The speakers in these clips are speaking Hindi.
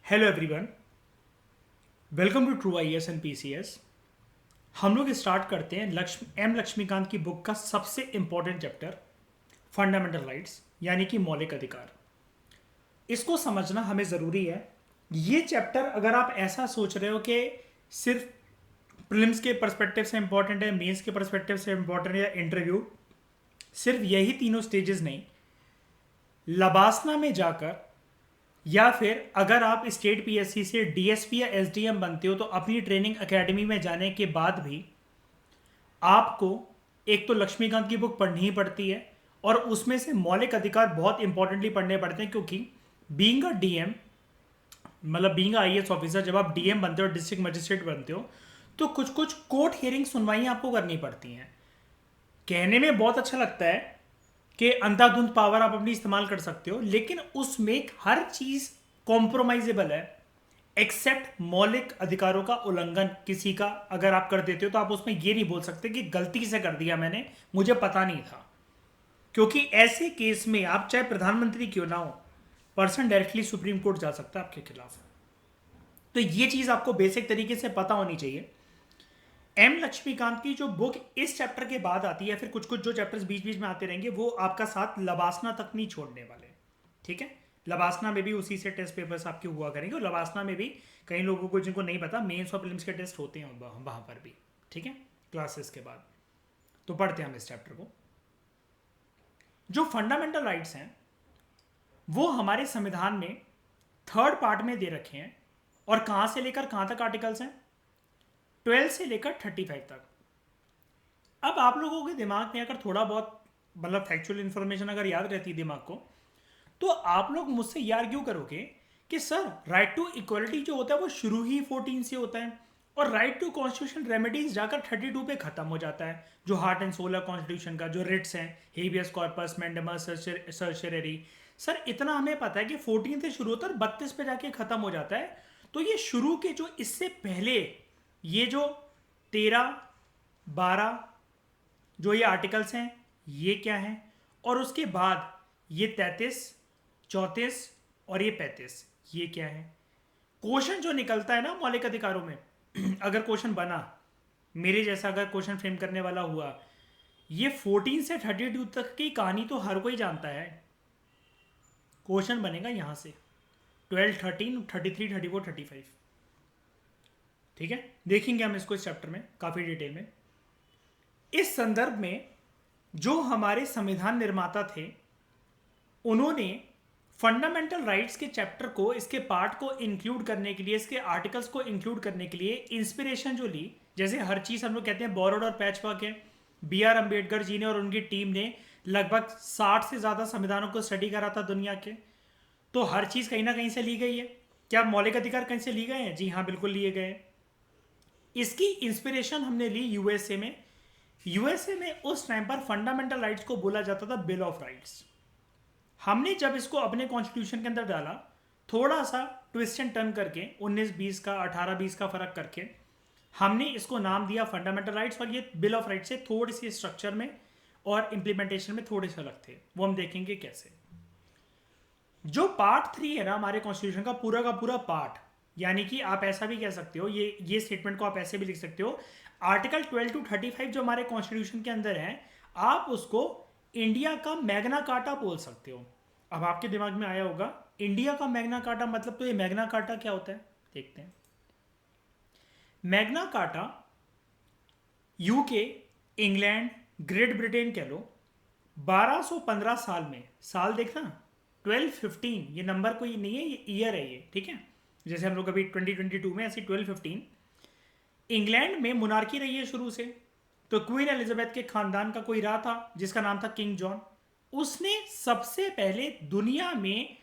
Hello everyone, welcome to true I S and P C S. हम लोग स्टार्ट करते हैं लक्ष्मीकांत की बुक का सबसे इंपॉर्टेंट चैप्टर फंडामेंटल राइट्स यानी कि मौलिक अधिकार। इसको समझना हमें ज़रूरी है। ये चैप्टर अगर आप ऐसा सोच रहे हो कि सिर्फ प्रीलिम्स के पर्सपेक्टिव से इंपॉर्टेंट है, मेंस के पर्सपेक्टिव से इंपॉर्टेंट है या इंटरव्यू, सिर्फ यही तीनों स्टेजेस नहीं, लबासना में जाकर या फिर अगर आप स्टेट पीएससी से डीएसपी या एसडीएम बनते हो तो अपनी ट्रेनिंग एकेडमी में जाने के बाद भी आपको एक तो लक्ष्मीकांत की बुक पढ़नी ही पड़ती है और उसमें से मौलिक अधिकार बहुत इंपॉर्टेंटली पढ़ने पड़ते हैं, क्योंकि बीइंग अ डीएम मतलब बीइंग आईएएस ऑफिसर, जब आप डीएम बनते हो, डिस्ट्रिक्ट मजिस्ट्रेट बनते हो, तो कुछ कुछ कोर्ट हियरिंग सुनवाई आपको करनी पड़ती हैं। कहने में बहुत अच्छा लगता है कि अंधाधुंध पावर आप अपनी इस्तेमाल कर सकते हो, लेकिन उसमें हर चीज कॉम्प्रोमाइजेबल है एक्सेप्ट मौलिक अधिकारों का उल्लंघन किसी का अगर आप कर देते हो तो आप उसमें ये नहीं बोल सकते कि गलती से कर दिया मैंने, मुझे पता नहीं था। क्योंकि ऐसे केस में आप चाहे प्रधानमंत्री क्यों ना हो, पर्सन डायरेक्टली सुप्रीम कोर्ट जा सकता है आपके खिलाफ। तो ये चीज आपको बेसिक तरीके से पता होनी चाहिए। एम लक्ष्मीकांत की जो बुक इस चैप्टर के बाद आती है, फिर कुछ कुछ जो चैप्टर्स बीच बीच में आते रहेंगे, वो आपका साथ लबासना तक नहीं छोड़ने वाले। ठीक है, लबासना में भी उसी से टेस्ट पेपर्स आपके हुआ करेंगे, और लबासना में भी कई लोगों को जिनको नहीं पता मेंस और प्रीलिम्स के टेस्ट होते हैं वहां पर भी। ठीक है, क्लासेस के बाद। तो पढ़ते हैं हम इस चैप्टर को। जो फंडामेंटल राइट्स हैं वो हमारे संविधान में थर्ड पार्ट में दे रखे हैं, और कहां से लेकर कहां तक आर्टिकल्स हैं? 12 से लेकर 35 तक। अब आप लोगों के दिमाग में अगर थोड़ा बहुत मतलब फैक्चुअल इन्फॉर्मेशन अगर याद रहती है दिमाग को, तो आप लोग मुझसे ये आर्ग्यू करोगे कि सर राइट टू इक्वलिटी जो होता है वो शुरू ही 14 से होता है, और राइट टू कॉन्स्टिट्यूशन रेमेडीज जाकर 32 पे खत्म हो जाता है, जो हार्ट एंड सोल है कॉन्स्टिट्यूशन का, जो रिट्स हैं, हेबियस कॉर्पस, मैंडेमस, सर्चरी। सर इतना हमें पता है कि 14 से शुरू होता है और 32 पे जाके खत्म हो जाता है। तो ये शुरू के जो इससे पहले ये जो 13, 12 जो ये आर्टिकल्स हैं ये क्या हैं, और उसके बाद ये 33, 34 और ये 35 ये क्या है? क्वेश्चन जो निकलता है ना मौलिक अधिकारों में अगर क्वेश्चन बना, मेरे जैसा अगर क्वेश्चन फ्रेम करने वाला हुआ, ये 14 से 32 तक की कहानी तो हर कोई जानता है। क्वेश्चन बनेगा यहां से 12, 13, 33, 34, 35। ठीक है, देखेंगे हम इसको इस चैप्टर में काफी डिटेल में। इस संदर्भ में जो हमारे संविधान निर्माता थे उन्होंने फंडामेंटल राइट्स के चैप्टर को, इसके पार्ट को इंक्लूड करने के लिए, इसके आर्टिकल्स को इंक्लूड करने के लिए इंस्पिरेशन जो ली, जैसे हर चीज हम लोग कहते हैं बोरोड और पैचवर्क है, बी आर अम्बेडकर जी ने और उनकी टीम ने लगभग 60 से ज्यादा संविधानों को स्टडी करा था दुनिया के। तो हर चीज कहीं ना कहीं से ली गई है। क्या मौलिक अधिकार कहीं से लिए गए हैं? जी हाँ, बिल्कुल लिए गए हैं। इसकी इंस्पिरेशन हमने ली यूएसए में। यूएसए में उस टाइम पर फंडामेंटल राइट्स को बोला जाता था बिल ऑफ राइट्स। हमने जब इसको अपने कॉन्स्टिट्यूशन के अंदर डाला, थोड़ा सा ट्विस्ट एंड टर्न करके 19-20 का 18-20 का फर्क करके हमने इसको नाम दिया फंडामेंटल राइट्स, और ये बिल ऑफ राइट्स से थोड़ी सी स्ट्रक्चर में और इंप्लीमेंटेशन में थोड़े से अलग थे, वो हम देखेंगे कैसे। जो पार्ट 3 है ना हमारे कॉन्स्टिट्यूशन का पूरा पार्ट, यानी कि आप ऐसा भी कह सकते हो, ये स्टेटमेंट को आप ऐसे भी लिख सकते हो, आर्टिकल 12 to 35 जो हमारे कॉन्स्टिट्यूशन के अंदर है, आप उसको इंडिया का मैग्ना कार्टा बोल सकते हो। अब आपके दिमाग में आया होगा इंडिया का मैग्ना कार्टा मतलब, तो ये मैग्ना कार्टा क्या होता है देखते हैं। Magna carta UK, England, great Britain कह लो, 1215 साल में, साल देखना 1215, ये नंबर कोई नहीं है, ये ईयर है ये। ठीक है, जैसे हम लोग अभी 2022 में, ऐसे 1215 इंग्लैंड में मोनार्की रही है शुरू से। तो क्वीन एलिजाबेथ के खानदान का कोई रहा था जिसका नाम था किंग जॉन। उसने सबसे पहले दुनिया में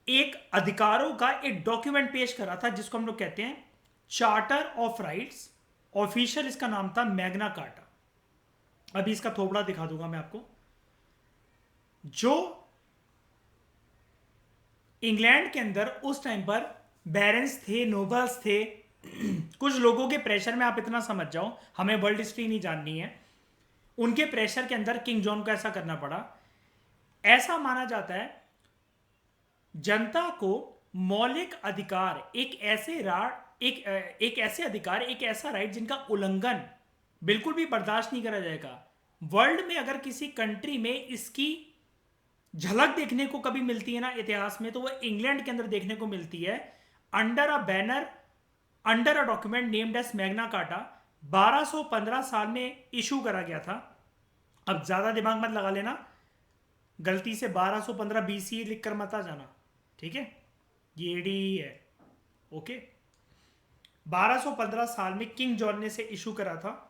एक अधिकारों का एक डॉक्यूमेंट पेश करा था जिसको हम लोग कहते हैं चार्टर ऑफ राइट्स। ऑफिशियल इसका नाम था मैग्ना कार्टा। अभी इसका थोबड़ा दिखा दूंगा मैं आपको। जो इंग्लैंड के अंदर उस टाइम पर बैरन्स थे, नोबल्स थे, कुछ लोगों के प्रेशर में, आप इतना समझ जाओ, हमें वर्ल्ड हिस्ट्री नहीं जाननी है, उनके प्रेशर के अंदर किंग जॉन को ऐसा करना पड़ा। ऐसा माना जाता है जनता को मौलिक अधिकार एक ऐसे अधिकार, एक ऐसा राइट जिनका उल्लंघन बिल्कुल भी बर्दाश्त नहीं करा जाएगा। वर्ल्ड में अगर किसी कंट्री में इसकी झलक देखने को कभी मिलती है ना इतिहास में, तो वो इंग्लैंड के अंदर देखने को मिलती है। Under a banner, under a document named S Magna carta, 1215 साल में इशू करा गया था। अब ज्यादा दिमाग मत लगा लेना, गलती से 1215 बीसी लिखकर मत आ जाना, ठीक है, ये एडी ही है। ओके, 1215 साल में किंग जॉन ने से इशू करा था,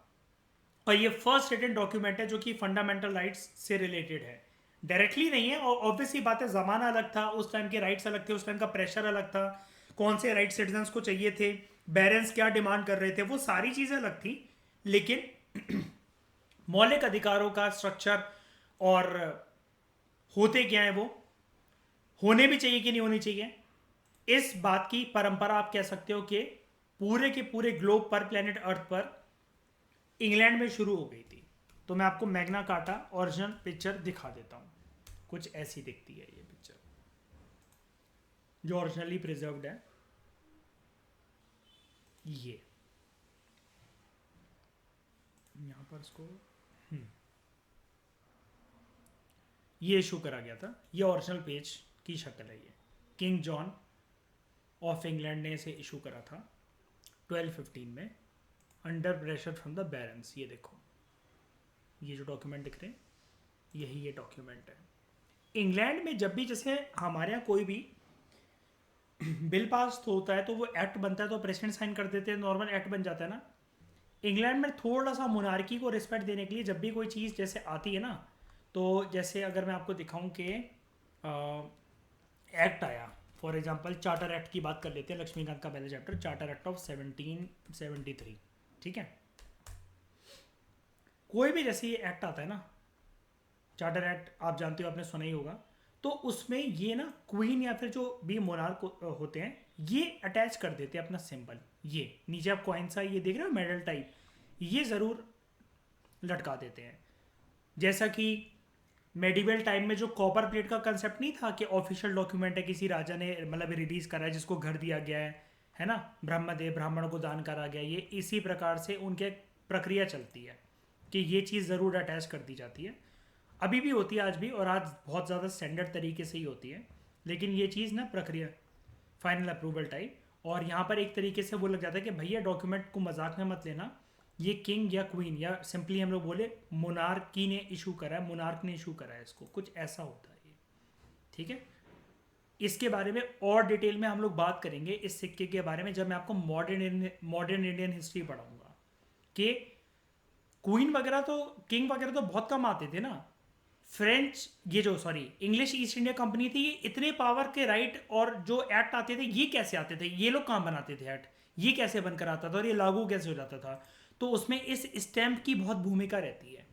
और ये फर्स्ट रिटन डॉक्यूमेंट है जो कि फंडामेंटल राइट्स से रिलेटेड है। डायरेक्टली नहीं है, और ऑब्वियसली बात है, जमाना अलग था, उस टाइम के राइट्स अलग थे, उस टाइम का प्रेशर अलग था, कौन से राइट सिटीजन्स को चाहिए थे, बैरेंस क्या डिमांड कर रहे थे, वो सारी चीजें अलग थी। लेकिन मौलिक अधिकारों का स्ट्रक्चर और होते क्या है, वो होने भी चाहिए कि नहीं होनी चाहिए, इस बात की परंपरा आप कह सकते हो कि पूरे के पूरे ग्लोब पर, प्लेनेट अर्थ पर इंग्लैंड में शुरू हो गई थी। तो मैं आपको मैग्ना कार्टा ओरिजिनल पिक्चर दिखा देता हूँ। कुछ ऐसी दिखती है ये पिक्चर, जो ओरिजिनली प्रिजर्व्ड है। ये यहाँ पर इसको ये इशू करा गया था। ये ओरिजिनल पेज की शक्ल है। ये किंग जॉन ऑफ इंग्लैंड ने इसे इशू करा था 1215 में, under pressure from the barons. ये देखो, ये जो डॉक्यूमेंट दिख रहे हैं, यही ये डॉक्यूमेंट है। इंग्लैंड में जब भी, जैसे हमारे यहाँ कोई भी बिल पास होता है तो वो एक्ट बनता है तो प्रेसिडेंट साइन कर देते हैं, नॉर्मल एक्ट बन जाता है ना। इंग्लैंड में थोड़ा सा मोनार्की को रिस्पेक्ट देने के लिए जब भी कोई चीज़ जैसे आती है ना, तो जैसे अगर मैं आपको दिखाऊं कि एक्ट आया, फॉर एग्जांपल चार्टर एक्ट की बात कर लेते हैं, लक्ष्मीकांत का पहला चैप्टर, चार्टर एक्ट ऑफ 1773, ठीक है। कोई भी जैसे ये एक्ट आता है ना, चार्टर एक्ट आप जानते हो, आपने सुना ही होगा, तो उसमें ये ना क्वीन या फिर जो भी मोनार्क होते हैं, ये अटैच कर देते हैं अपना सिंबल। ये नीचे आप कॉइन सा ये देख रहे हो, मेडल टाइप, ये ज़रूर लटका देते हैं। जैसा कि मेडिवल टाइम में जो कॉपर प्लेट का कंसेप्ट नहीं था कि ऑफिशियल डॉक्यूमेंट है, किसी राजा ने मतलब रिलीज करा है, जिसको घर दिया गया है ना, ब्रह्मदेव ब्राह्मण को दान करा गया, ये इसी प्रकार से उनके प्रक्रिया चलती है कि ये चीज़ ज़रूर अटैच कर दी जाती है। अभी भी होती है आज भी, और आज बहुत ज़्यादा स्टैंडर्ड तरीके से ही होती है। लेकिन ये चीज़ ना प्रक्रिया फाइनल अप्रूवल टाइप, और यहाँ पर एक तरीके से वो लग जाता है कि भैया डॉक्यूमेंट को मजाक में मत लेना, ये किंग या क्वीन या सिंपली हम लोग बोले मोनार्की ने इशू करा है, मोनार्क ने इशू करा है, इसको कुछ ऐसा होता है ये, ठीक है। इसके बारे में और डिटेल में हम लोग बात करेंगे इस सिक्के के बारे में, जब मैं आपको मॉडर्न इंडियन हिस्ट्री पढ़ाऊंगा कि क्वीन वगैरह तो, किंग वगैरह तो बहुत कम आते थे ना। फ्रेंच, ये जो sorry English east India company थी, ये इतने पावर के राइट और जो एक्ट आते थे, ये कैसे आते थे, ये लोग कहाँ बनाते थे एक्ट, ये कैसे बनकर आता था और ये लागू कैसे हो जाता था। तो उसमें इस स्टैम्प की बहुत भूमिका रहती है।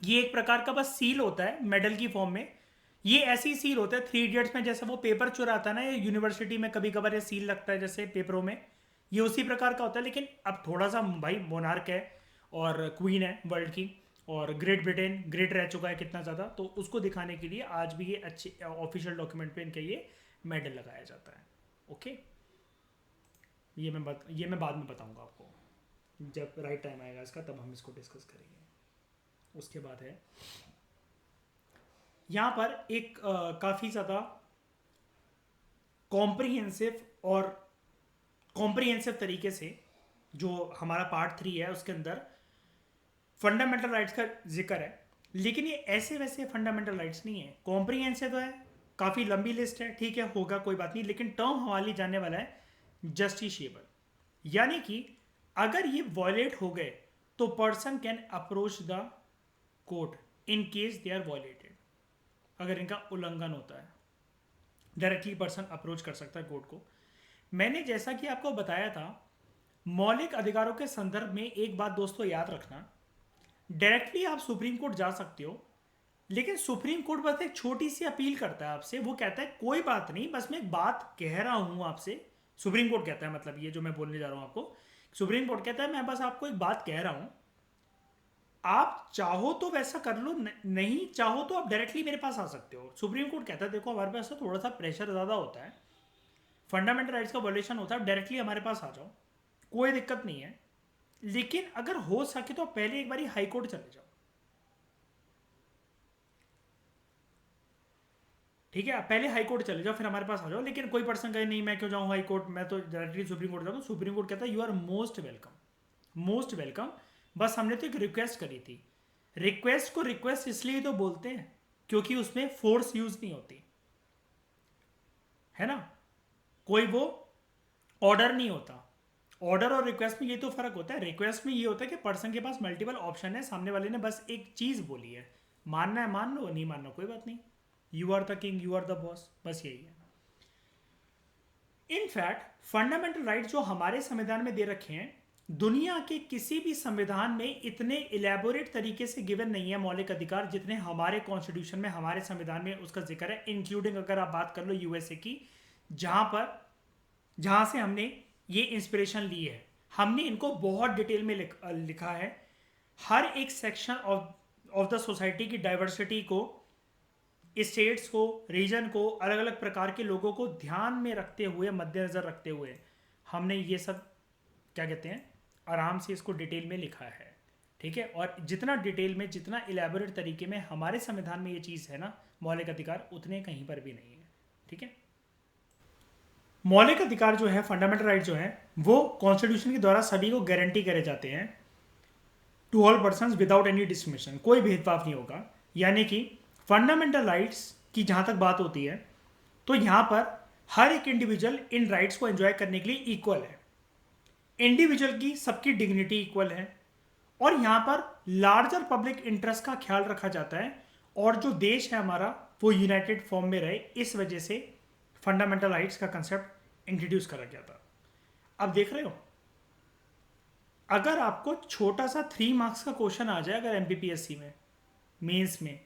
ये एक प्रकार का बस सील होता है मेडल की फॉर्म में। ये ऐसी सील होता है 3 इडियट्स में, जैसे वो पेपर चुराता है ना, ये यूनिवर्सिटी में कभी कभार ये सील लगता है जैसे पेपरों में, ये उसी प्रकार का होता है। लेकिन अब थोड़ा सा भाई मोनार्क है और क्वीन है वर्ल्ड की, और ग्रेट ब्रिटेन ग्रेट रह चुका है कितना ज़्यादा, तो उसको दिखाने के लिए आज भी ये अच्छे ऑफिशियल डॉक्यूमेंट पे इनका ये मेडल लगाया जाता है। ओके, ये मैं बाद में बताऊंगा आपको, जब राइट टाइम आएगा इसका, तब हम इसको डिस्कस करेंगे। उसके बाद है यहाँ पर एक काफ़ी ज़्यादा कॉम्प्रिहेंसिव तरीके से जो हमारा पार्ट 3 है उसके अंदर फंडामेंटल राइट्स का जिक्र है। लेकिन ये ऐसे वैसे फंडामेंटल राइट्स नहीं है, कॉम्प्रिहेंसिव तो है, काफ़ी लंबी लिस्ट है, ठीक है, होगा कोई बात नहीं। लेकिन टर्म हमारी जानने वाला है जस्टिशिएबल, यानी कि अगर ये वॉयलेट हो गए तो person can approach the court in case they are violated. अगर इनका उल्लंघन होता है, डायरेक्टली पर्सन अप्रोच कर सकता है कोर्ट को। मैंने जैसा कि आपको बताया था, मौलिक अधिकारों के संदर्भ में एक बात दोस्तों याद रखना, डायरेक्टली आप सुप्रीम कोर्ट जा सकते हो, लेकिन सुप्रीम कोर्ट बस एक छोटी सी अपील करता है आपसे, वो कहता है कोई बात नहीं, बस मैं एक बात कह रहा हूं आपसे। सुप्रीम कोर्ट कहता है, मतलब ये जो मैं बोलने जा रहा हूं आपको, सुप्रीम कोर्ट कहता है मैं बस आपको एक बात कह रहा हूं, आप चाहो तो वैसा कर लो, नहीं चाहो तो आप डायरेक्टली मेरे पास आ सकते हो। सुप्रीम कोर्ट कहता है देखो हमारे पास थोड़ा सा प्रेशर ज़्यादा होता है, फंडामेंटल राइट्स का वॉल्यूशन होता है डायरेक्टली हमारे पास आ जाओ, कोई दिक्कत नहीं है। लेकिन अगर हो सके तो पहले एक बार हाई कोर्ट चले जाओ, ठीक है। पहले हाई कोर्ट चले जाओ फिर हमारे पास आ जाओ। लेकिन कोई पर्सन कहे नहीं मैं क्यों जाऊँ हाई कोर्ट, मैं तो डायरेक्टली सुप्रीम कोर्ट जाऊँ, सुप्रीम कोर्ट कहता है you are most welcome, most welcome. बस हमने तो एक रिक्वेस्ट करी थी। रिक्वेस्ट को रिक्वेस्ट इसलिए तो बोलते हैं क्योंकि उसमें फोर्स यूज नहीं होती है ना, कोई वो ऑर्डर नहीं होता। ऑर्डर और रिक्वेस्ट में ये तो फर्क होता है। रिक्वेस्ट में ये होता है कि पर्सन के पास मल्टीपल ऑप्शन है, सामने वाले ने बस एक चीज बोली है, मानना है मान लो, नहीं मानना कोई बात नहीं, you are the king, you are the boss, बस यही है। इनफैक्ट फंडामेंटल राइट जो हमारे संविधान में दे रखे हैं, दुनिया के किसी भी संविधान में इतने इलेबोरेट तरीके से गिवन नहीं है मौलिक अधिकार जितने हमारे कॉन्स्टिट्यूशन में, हमारे संविधान में उसका जिक्र है। इंक्लूडिंग अगर आप बात कर लो यूएसए की, जहां से हमने ये इंस्पिरेशन ली है, हमने इनको बहुत डिटेल में लिखा है। हर एक सेक्शन ऑफ द सोसाइटी की डाइवर्सिटी को, स्टेट्स को, रीजन को, अलग अलग प्रकार के लोगों को ध्यान में रखते हुए, मद्देनजर रखते हुए हमने ये सब क्या कहते हैं आराम से इसको डिटेल में लिखा है, ठीक है। और जितना डिटेल में, जितना इलेबोरेट तरीके में हमारे संविधान में ये चीज़ है ना मौलिक अधिकार, उतने कहीं पर भी नहीं है, ठीक है। मौलिक अधिकार जो है, फंडामेंटल राइट जो है, वो कॉन्स्टिट्यूशन के द्वारा सभी को गारंटी करे जाते हैं, to all person without any discrimination, कोई भेदभाव नहीं होगा। यानी कि फंडामेंटल राइट्स की जहां तक बात होती है तो यहां पर हर एक इंडिविजुअल इन राइट्स को एंजॉय करने के लिए इक्वल है। इंडिविजुअल की सबकी डिग्निटी इक्वल है और यहां पर लार्जर पब्लिक इंटरेस्ट का ख्याल रखा जाता है और जो देश है हमारा वो यूनाइटेड फॉर्म में रहे, इस वजह से फंडामेंटल राइट्स का कंसेप्ट इंट्रोड्यूस करा गया था। अब देख रहे हो, अगर आपको छोटा सा 3 मार्क्स का क्वेश्चन आ जाए अगर एमपीपीएससी में, मेंस में,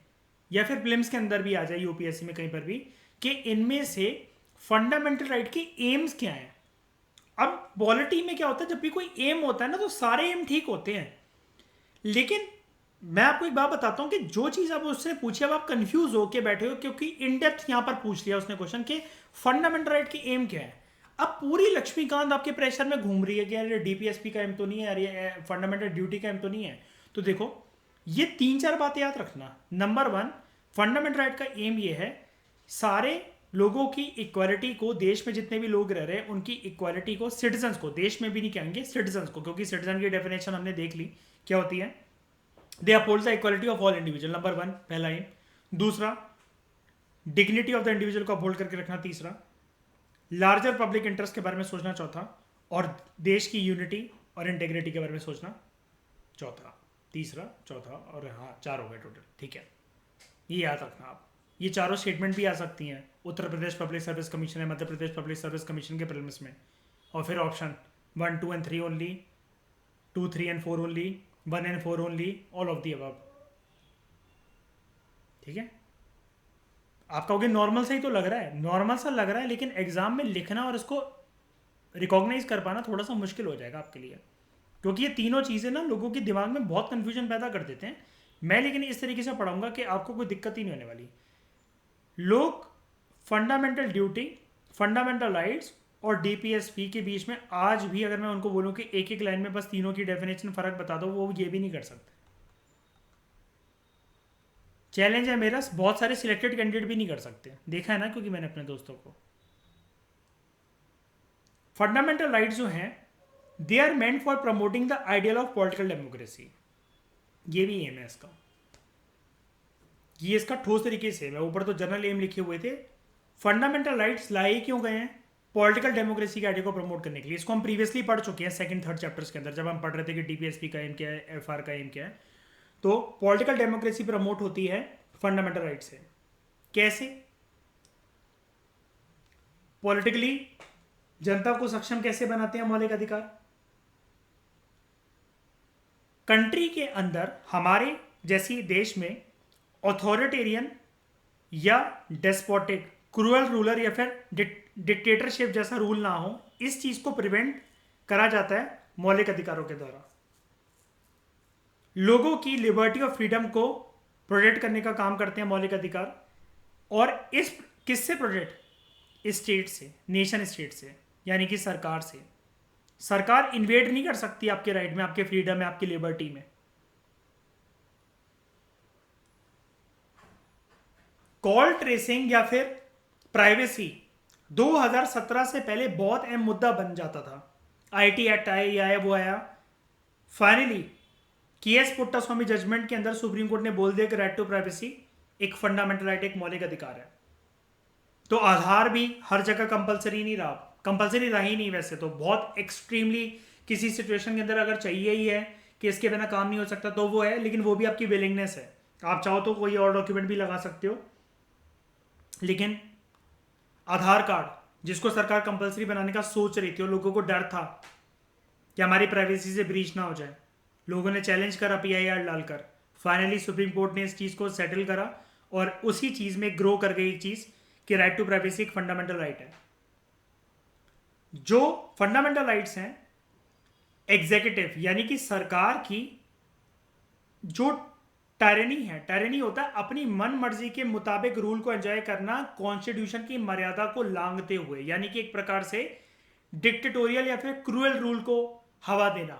या फिर प्रीलिम्स के अंदर भी आ जाए, यूपीएससी में कहीं पर भी, कि इनमें से फंडामेंटल राइट के एम्स क्या हैं। अब पॉलिटी में क्या होता है, जब भी कोई एम होता है ना तो सारे एम ठीक होते हैं, लेकिन मैं आपको एक बात बताता हूं कि जो चीज आप उससे पूछे अब आप कंफ्यूज होके बैठे हो क्योंकि इन डेप्थ यहां पर पूछ लिया उसने क्वेश्चन के फंडामेंटल राइट की एम क्या है। अब पूरी लक्ष्मीकांत आपके प्रेशर में घूम रही है कि यार डीपीएसपी का एम तो नहीं है, यार ये फंडामेंटल ड्यूटी का एम तो नहीं है। तो देखो ये 3-4 बातें याद रखना। नंबर 1, फंडामेंटल राइट का एम ये है सारे लोगों की इक्वालिटी को, देश में जितने भी लोग रह रहे हैं उनकी इक्वालिटी को, सिटीजन्स को, देश में भी नहीं कहेंगे सिटीजन्स को, क्योंकि सिटीजन की डेफिनेशन हमने देख ली क्या होती है, they uphold the equality of all individual, number 1 पहला एम। दूसरा, डिग्निटी ऑफ द इंडिविजुअल को अपहोल्ड करके रखना। तीसरा, लार्जर पब्लिक इंटरेस्ट के बारे में सोचना। चौथा, और देश की यूनिटी और इंटेग्रिटी के बारे में सोचना। चौथा, तीसरा, चौथा और हाँ 4 हो गए टोटल, ठीक है। ये याद रखना आप। ये चारों स्टेटमेंट भी आ सकती हैं Uttar Pradesh public service commission है, Madhya Pradesh public service commission के प्रीलिम्स में। और फिर option 1, 2 and 3 only, 2, 3 and 4 only, 1 and 4 only, all of the above, ठीक है। आप कहोगे नॉर्मल सा ही तो लग रहा है, नॉर्मल सा लग रहा है, लेकिन एग्जाम में लिखना और इसको रिकॉग्नाइज कर पाना थोड़ा सा मुश्किल हो जाएगा आपके लिए, क्योंकि ये तीनों चीज़ें ना लोगों के दिमाग में बहुत कन्फ्यूजन पैदा कर देते हैं। मैं लेकिन इस तरीके से पढ़ाऊंगा कि आपको कोई दिक्कत ही नहीं होने वाली। लोग फंडामेंटल ड्यूटी, फंडामेंटल राइट्स और डीपीएसपी के बीच में आज भी अगर मैं उनको बोलूं कि एक एक लाइन में बस तीनों की डेफिनेशन फर्क बता दो, वो ये भी नहीं कर सकते। चैलेंज है मेरा, बहुत सारे सिलेक्टेड कैंडिडेट भी नहीं कर सकते, देखा है ना, क्योंकि मैंने अपने दोस्तों को। फंडामेंटल राइट्स जो हैं they are meant for promoting the ideal of political democracy, ये भी एम है इसका। ये इसका ठोस तरीके से है, ऊपर तो जनरल एम लिखे हुए थे। फंडामेंटल राइट्स लाए क्यों गए हैं, पॉलिटिकल डेमोक्रेसी के आइडिया को प्रमोट करने के लिए। इसको हम प्रीवियसली पढ़ चुके हैं 2nd 3rd चैप्टर्स के अंदर, जब हम पढ़ रहे थे कि डीपीएसपी का एम क्या है, एफआर का एम क्या है। तो पॉलिटिकल डेमोक्रेसी प्रमोट होती है फंडामेंटल राइट से। कैसे? पॉलिटिकली जनता को सक्षम कैसे बनाते हैं मौलिक अधिकार। कंट्री के अंदर हमारे जैसी देश में ऑथोरिटेरियन या डेस्पोटिक, क्रूअल रूलर या फिर डिक्टेटरशिप जैसा रूल ना हो, इस चीज को प्रिवेंट करा जाता है मौलिक अधिकारों के द्वारा। लोगों की लिबर्टी और फ्रीडम को प्रोटेक्ट करने का काम करते हैं मौलिक अधिकार। और इस किससे प्रोटेक्ट, स्टेट से, नेशन स्टेट से, यानी कि सरकार से। सरकार इन्वेड नहीं कर सकती आपके राइट में, आपके फ्रीडम में, आपकी लिबर्टी में। कॉल ट्रेसिंग या फिर प्राइवेसी 2017 से पहले बहुत अहम मुद्दा बन जाता था। आईटी एक्ट आया, ये आया, वो आया। फाइनली केएस पुट्टास्वामी जजमेंट के अंदर सुप्रीम कोर्ट ने बोल दिया कि राइट टू प्राइवेसी एक फंडामेंटल राइट, एक मौलिक अधिकार है। तो आधार भी हर जगह कंपलसरी नहीं रहा, कंपलसरी रहा ही नहीं वैसे तो। बहुत एक्सट्रीमली किसी सिचुएशन के अंदर अगर चाहिए ही है कि इसके बिना काम नहीं हो सकता तो वो है, लेकिन वो भी आपकी विलिंगनेस है। आप चाहो तो कोई और डॉक्यूमेंट भी लगा सकते हो, लेकिन आधार कार्ड जिसको सरकार कंपलसरी बनाने का सोच रही थी और लोगों को डर था कि हमारी प्राइवेसी से ब्रीच ना हो जाए, लोगों ने चैलेंज करा पीआईआर डालकर। फाइनली सुप्रीम कोर्ट ने इस चीज़ को सेटल करा और उसी चीज़ में ग्रो कर गई चीज़ कि राइट टू प्राइवेसी एक फंडामेंटल राइट है। जो फंडामेंटल राइट्स हैं, एग्जीक्यूटिव यानी कि सरकार की जो टायरनी है, टायरनी होता है अपनी मन मर्जी के मुताबिक रूल को एंजॉय करना, कॉन्स्टिट्यूशन की मर्यादा को लांघते हुए, यानी कि एक प्रकार से डिक्टेटोरियल या फिर क्रूअल रूल को हवा देना।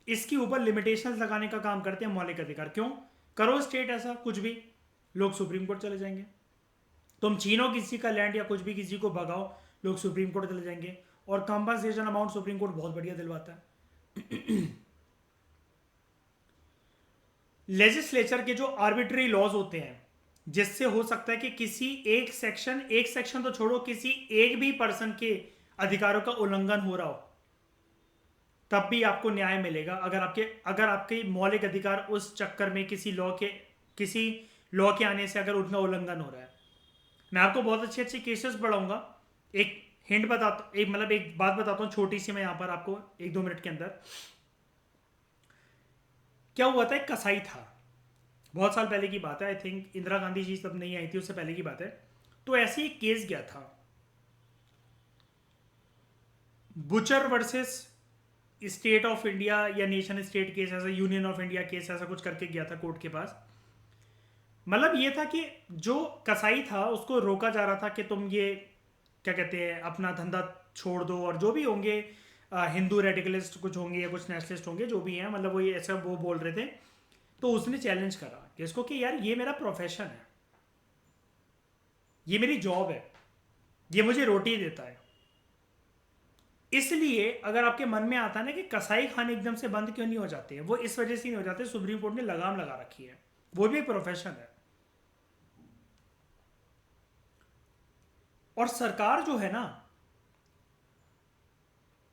इसके ऊपर लिमिटेशंस लगाने का काम करते हैं मौलिक अधिकार। क्यों करो स्टेट ऐसा कुछ भी, लोग सुप्रीम कोर्ट चले जाएंगे। तुम छीनो किसी का लैंड या कुछ भी, किसी को भगाओ, लोग सुप्रीम कोर्ट चले जाएंगे। और कंपनसेशन अमाउंट सुप्रीम कोर्ट बहुत बढ़िया दिलवाता है। लेजिस्लेचर के जो आर्बिट्री लॉज होते हैं, जिससे हो सकता है कि किसी एक सेक्शन तो छोड़ो, किसी एक भी पर्सन के अधिकारों का उल्लंघन हो रहा हो, तब भी आपको न्याय मिलेगा अगर आपके मौलिक अधिकार उस चक्कर में किसी लॉ के आने से अगर उनका उल्लंघन हो रहा है। मैं आपको बहुत अच्छे अच्छे केसेस बढ़ाऊंगा। एक हिंट बताता, एक बात बताता हूँ छोटी सी मैं यहाँ पर आपको 1-2 मिनट के अंदर। क्या हुआ था, एक कसाई था, बहुत साल पहले की बात है, आई थिंक इंदिरा गांधी जी तब नहीं आई थी, उससे पहले की बात है। तो ऐसे एक केस गया था, butcher versus state of India या नेशन स्टेट केस, ऐसा यूनियन ऑफ इंडिया केस, ऐसा कुछ करके गया था कोर्ट के पास। मतलब ये था कि जो कसाई था उसको रोका जा रहा था कि तुम ये क्या कहते हैं अपना धंधा छोड़ दो, और जो भी होंगे हिंदू रेडिकलिस्ट कुछ होंगे या कुछ नेशनलिस्ट होंगे, जो भी हैं, मतलब वो ये ऐसा वो बोल रहे थे। तो उसने चैलेंज करा कि इसको कि यार ये मेरा प्रोफेशन है, ये मेरी जॉब है, ये मुझे रोटी देता है, इसलिए अगर आपके मन में आता है ना कि कसाई खाने एकदम से बंद क्यों नहीं हो जाते हैं, वो इस वजह से नहीं हो जाते, सुप्रीम कोर्ट ने लगाम लगा रखी है, वो भी एक प्रोफेशन है। और सरकार जो है ना,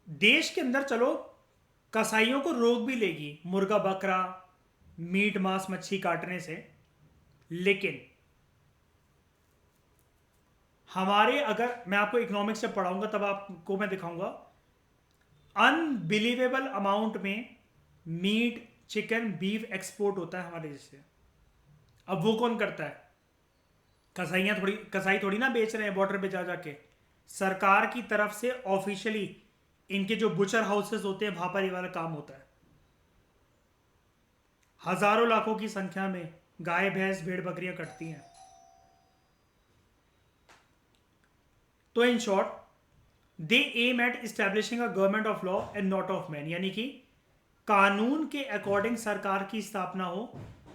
देश के अंदर चलो कसाईयों को रोक भी लेगी मुर्गा बकरा मीट मांस मच्छी काटने से, लेकिन हमारे, अगर मैं आपको इकोनॉमिक्स से पढ़ाऊंगा तब आपको मैं दिखाऊंगा, अनबिलीवेबल अमाउंट में मीट चिकन बीफ एक्सपोर्ट होता है हमारे देश से। अब वो कौन करता है, कसाई थोड़ी ना बेच रहे हैं बॉर्डर पे जा जाके, सरकार की तरफ से ऑफिशियली इनके जो बुचर हाउसेस होते हैं वहां पर ये वाला काम होता है। हजारों लाखों की संख्या में गाय भैंस भेड़ बकरियां कटती हैं। तो in short, they aim at establishing a government of law and not of man, यानी कि कानून के अकॉर्डिंग सरकार की स्थापना हो,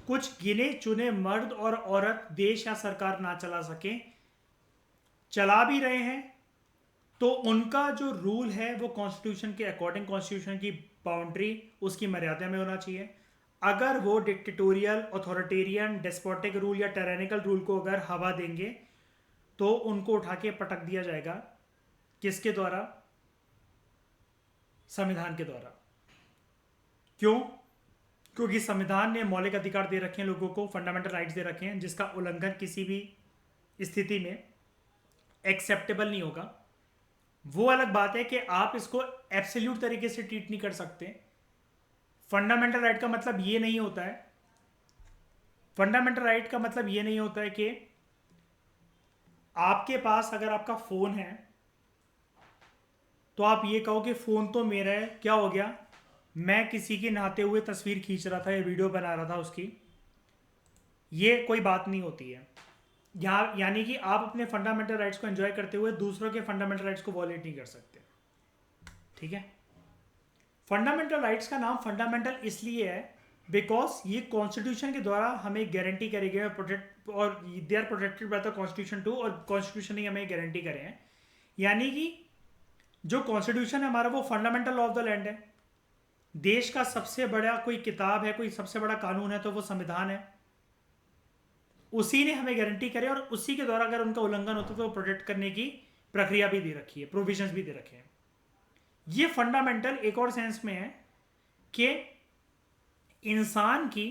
कुछ गिने चुने मर्द और औरत देश या सरकार ना चला सके, चला भी रहे हैं तो उनका जो रूल है वो कॉन्स्टिट्यूशन के अकॉर्डिंग, कॉन्स्टिट्यूशन की बाउंड्री उसकी मर्यादा में होना चाहिए। अगर वो डिक्टेटोरियल ऑथोरिटेरियन डेस्पोटिक रूल या टेरेनिकल रूल को अगर हवा देंगे तो उनको उठा के पटक दिया जाएगा। किसके द्वारा, संविधान के द्वारा। क्यों, क्योंकि संविधान ने मौलिक अधिकार दे रखे हैं लोगों को, फंडामेंटल राइट्स दे रखे हैं, जिसका उल्लंघन किसी भी स्थिति में एक्सेप्टेबल नहीं होगा। वो अलग बात है कि आप इसको एब्सोल्यूट तरीके से ट्रीट नहीं कर सकते। फंडामेंटल राइट का मतलब ये नहीं होता है, फंडामेंटल राइट का मतलब ये नहीं होता है कि आपके पास अगर आपका फोन है तो आप ये कहो कि फोन तो मेरा है, क्या हो गया, मैं किसी की नहाते हुए तस्वीर खींच रहा था या वीडियो बना रहा था उसकी, ये कोई बात नहीं होती है। यहाँ यानी कि आप अपने फंडामेंटल राइट्स को एंजॉय करते हुए दूसरों के फंडामेंटल राइट्स को वॉलेट नहीं कर सकते। ठीक है। फंडामेंटल राइट्स का नाम फंडामेंटल इसलिए है बिकॉज ये कॉन्स्टिट्यूशन के द्वारा हमें गारंटी करे गए और they are protected by the constitution too, और कॉन्स्टिट्यूशन ही हमें गारंटी करे हैं। यानी कि जो कॉन्स्टिट्यूशन है हमारा वो fundamental law of the land है। देश का सबसे बड़ा कोई किताब है, कोई सबसे बड़ा कानून है तो वो संविधान है। उसी ने हमें गारंटी करे और उसी के द्वारा अगर उनका उल्लंघन होता तो वो प्रोटेक्ट करने की प्रक्रिया भी दे रखी है, प्रोविजंस भी दे रखे हैं। ये फंडामेंटल एक और सेंस में है कि इंसान की,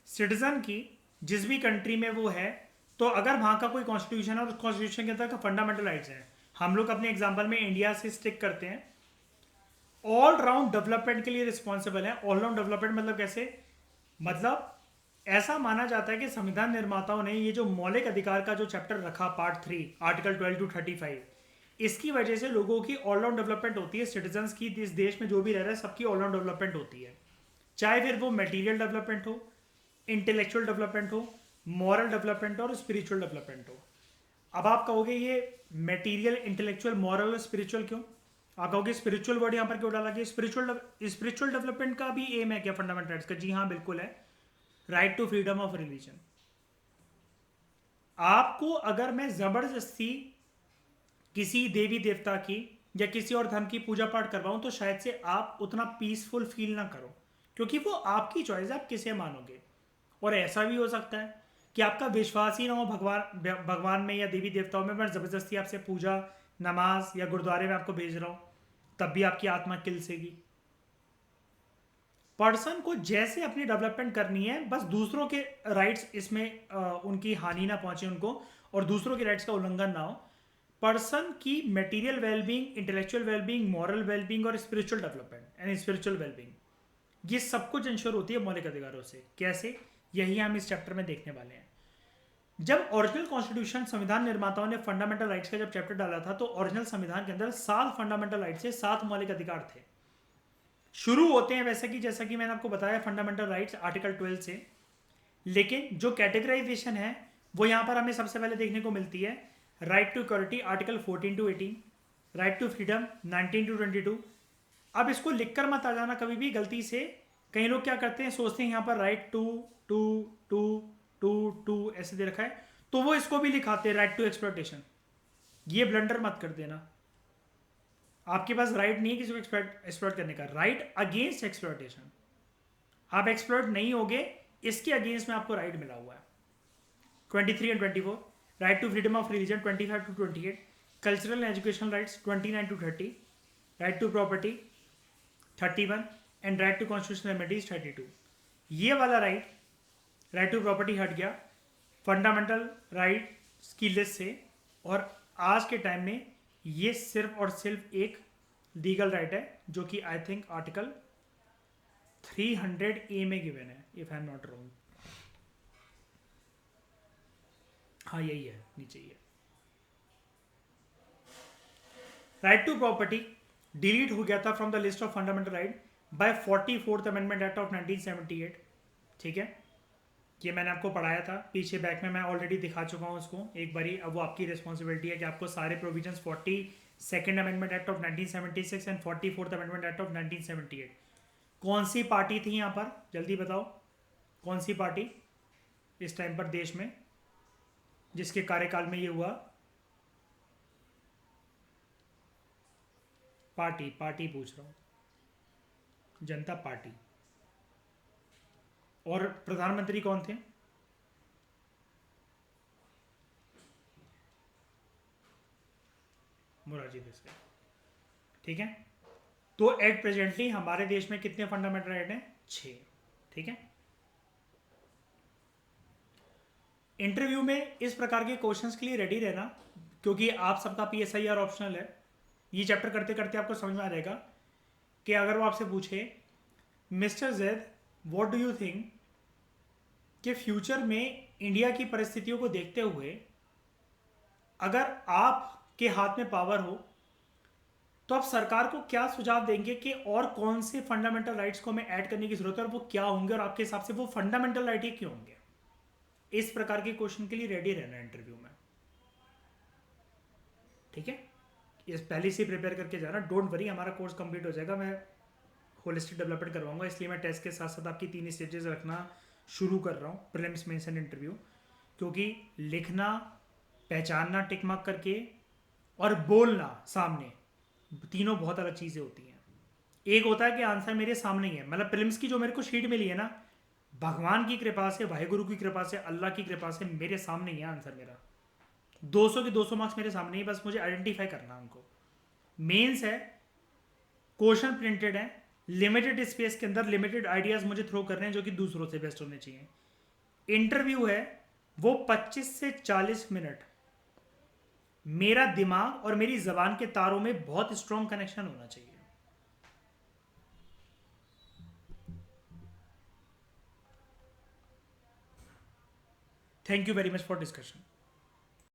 सिटीजन की, जिस भी कंट्री में वो है, तो अगर वहां का कोई कॉन्स्टिट्यूशन है और उस कॉन्स्टिट्यूशन के अंदर फंडामेंटल राइट्स हैं, हम लोग अपने एग्जाम्पल में इंडिया से स्टिक करते हैं, ऑल राउंड डेवलपमेंट के लिए रिस्पॉन्सिबल है। ऑल राउंड डेवलपमेंट मतलब कैसे? मतलब ऐसा माना जाता है कि संविधान निर्माताओं ने ये जो मौलिक अधिकार का जो चैप्टर रखा, पार्ट 3 आर्टिकल 12 टू 35, इसकी वजह से लोगों की ऑलराउंड डेवलपमेंट होती है। सिटीजन्स की, इस देश में जो भी रह रहा है सबकी ऑलराउंड डेवलपमेंट होती है, चाहे फिर वो मटेरियल डेवलपमेंट हो, इंटेलेक्चुअल डेवलपमेंट हो, मॉरल डेवलपमेंट हो और स्पिरिचुअल डेवलपमेंट हो। अब आप कहोगे ये मटेरियल, इंटेलेक्चुअल, मॉरल और स्पिरिचुअल क्यों? आप कहोगे स्पिरिचुअल वर्ड यहाँ पर क्यों डाला गया? स्पिरिचुअल डेवलपमेंट का भी एम है क्या फंडामेंटल राइट्स का? जी हाँ, बिल्कुल है। Right to freedom of religion. आपको अगर मैं जबरदस्ती किसी देवी देवता की या किसी और धर्म की पूजा पाठ करवाऊं तो शायद से आप उतना पीसफुल फील ना करो, क्योंकि वो आपकी चॉइस है, आप किसे मानोगे। और ऐसा भी हो सकता है कि आपका विश्वास ही ना हो भगवान में या देवी देवताओं में, मैं जबरदस्ती आपसे पूजा, नमाज या गुरुद्वारे में आपको भेज रहा हूं, तब भी आपकी आत्मा किलसेगी। पर्सन को जैसे अपनी डेवलपमेंट करनी है, बस दूसरों के राइट्स इसमें उनकी हानि ना पहुंचे उनको, और दूसरों के राइट्स का उल्लंघन ना हो। पर्सन की material wellbeing, intellectual wellbeing, moral wellbeing और spiritual development and spiritual wellbeing, ये सब कुछ इंश्योर होती है मौलिक अधिकारों से। कैसे? यही हम इस चैप्टर में देखने वाले हैं। जब ओरिजिनल कॉन्स्टिट्यूशन, संविधान निर्माताओं ने फंडामेंटल राइट्स का जब चैप्टर डाला था, तो ओरिजिनल संविधान के अंदर 7 फंडामेंटल राइट्स से 7 मौलिक अधिकार थे। शुरू होते हैं वैसे कि जैसा कि मैंने आपको बताया फंडामेंटल राइट्स आर्टिकल 12 से, लेकिन जो कैटेगराइजेशन है वो यहाँ पर हमें सबसे पहले देखने को मिलती है। Right to equality article 14 to 18, right to freedom 19 to 22। अब इसको लिखकर मत आ जाना कभी भी गलती से। कई लोग क्या करते हैं, सोचते हैं यहाँ पर right to to to to to ऐसे दे रखा है, तो वो इसको भी लिखाते हैं राइट टू एक्सप्लॉयटेशन। ये ब्लंडर मत कर देना। आपके पास राइट नहीं है किसी को एक्सप्लॉयट करने का, राइट अगेंस्ट एक्सप्लॉयटेशन। आप एक्सप्लॉयट नहीं होगे, इसके अगेंस्ट में आपको राइट मिला हुआ है। 23 and 24, right to freedom of religion 25 to 28, cultural and educational rights 29 to 30, right to property 31 and right to constitutional remedies 32। ये वाला राइट टू प्रॉपर्टी हट गया फंडामेंटल राइट्स की लिस्ट से, और आज के टाइम में ये सिर्फ और सिर्फ एक लीगल राइट है, जो कि आई थिंक आर्टिकल 300A में गिवन है, if I am not wrong. हाँ यही है, नीचे ही है। राइट टू प्रॉपर्टी डिलीट हो गया था from the list of fundamental right by 44th amendment act of 1978। ठीक है, ये मैंने आपको पढ़ाया था पीछे बैक में, मैं ऑलरेडी दिखा चुका हूँ उसको एक बारी। अब वो आपकी रिस्पॉन्सिबिलिटी है कि आपको सारे provisions 42nd amendment act of 1976 and 44th amendment act of 1978। कौन सी पार्टी थी यहाँ पर, जल्दी बताओ, कौन सी पार्टी इस टाइम पर देश में जिसके कार्यकाल में ये हुआ? पार्टी पूछ रहा हूँ, जनता पार्टी। और प्रधानमंत्री कौन थे? मोरारजी देसाई। ठीक है, तो एट प्रेजेंटली हमारे देश में कितने फंडामेंटल राइट हैं? 6। ठीक है, इंटरव्यू में इस प्रकार के क्वेश्चंस के लिए रेडी रहना, क्योंकि आप सबका PSIR ऑप्शनल है। ये चैप्टर करते करते आपको समझ में आ जाएगा कि अगर वो आपसे पूछे mister Zaid what do you think कि फ्यूचर में इंडिया की परिस्थितियों को देखते हुए अगर आपके हाथ में पावर हो तो आप सरकार को क्या सुझाव देंगे कि और कौन से फंडामेंटल राइट्स को हमें ऐड करने की जरूरत है, और वो क्या होंगे, और आपके हिसाब से वो फंडामेंटल राइट ही क्यों होंगे? इस प्रकार के क्वेश्चन के लिए रेडी रहना इंटरव्यू में, ठीक है। इस पहले से प्रिपेयर करके जाना, डोंट वरी, हमारा कोर्स कंप्लीट हो जाएगा, मैं होलिस्टिक डेवलपमेंट करवाऊंगा, इसलिए मैं टेस्ट के साथ साथ आपकी 3 स्टेजेस रखना शुरू कर रहा हूँ, प्रीलिम्स, मेंस एंड इंटरव्यू। क्योंकि लिखना, पहचानना टिक मार्क करके, और बोलना सामने, तीनों बहुत अलग चीज़ें होती हैं। एक होता है कि आंसर मेरे सामने ही है, मतलब प्रीलिम्स की जो मेरे को शीट मिली है ना, भगवान की कृपा से, वाहेगुरु की कृपा से, अल्लाह की कृपा से मेरे सामने ही है आंसर मेरा। 200 के 200 मार्क्स मेरे सामने ही, बस मुझे आइडेंटिफाई करना उनको। मेंस है, क्वेश्चन प्रिंटेड है, लिमिटेड स्पेस के अंदर लिमिटेड आइडियाज मुझे थ्रो करने हैं जो कि दूसरों से बेस्ट होने चाहिए। इंटरव्यू है, वो 25 से 40 मिनट मेरा दिमाग और मेरी जबान के तारों में बहुत स्ट्रॉन्ग कनेक्शन होना चाहिए। Thank you very much for discussion.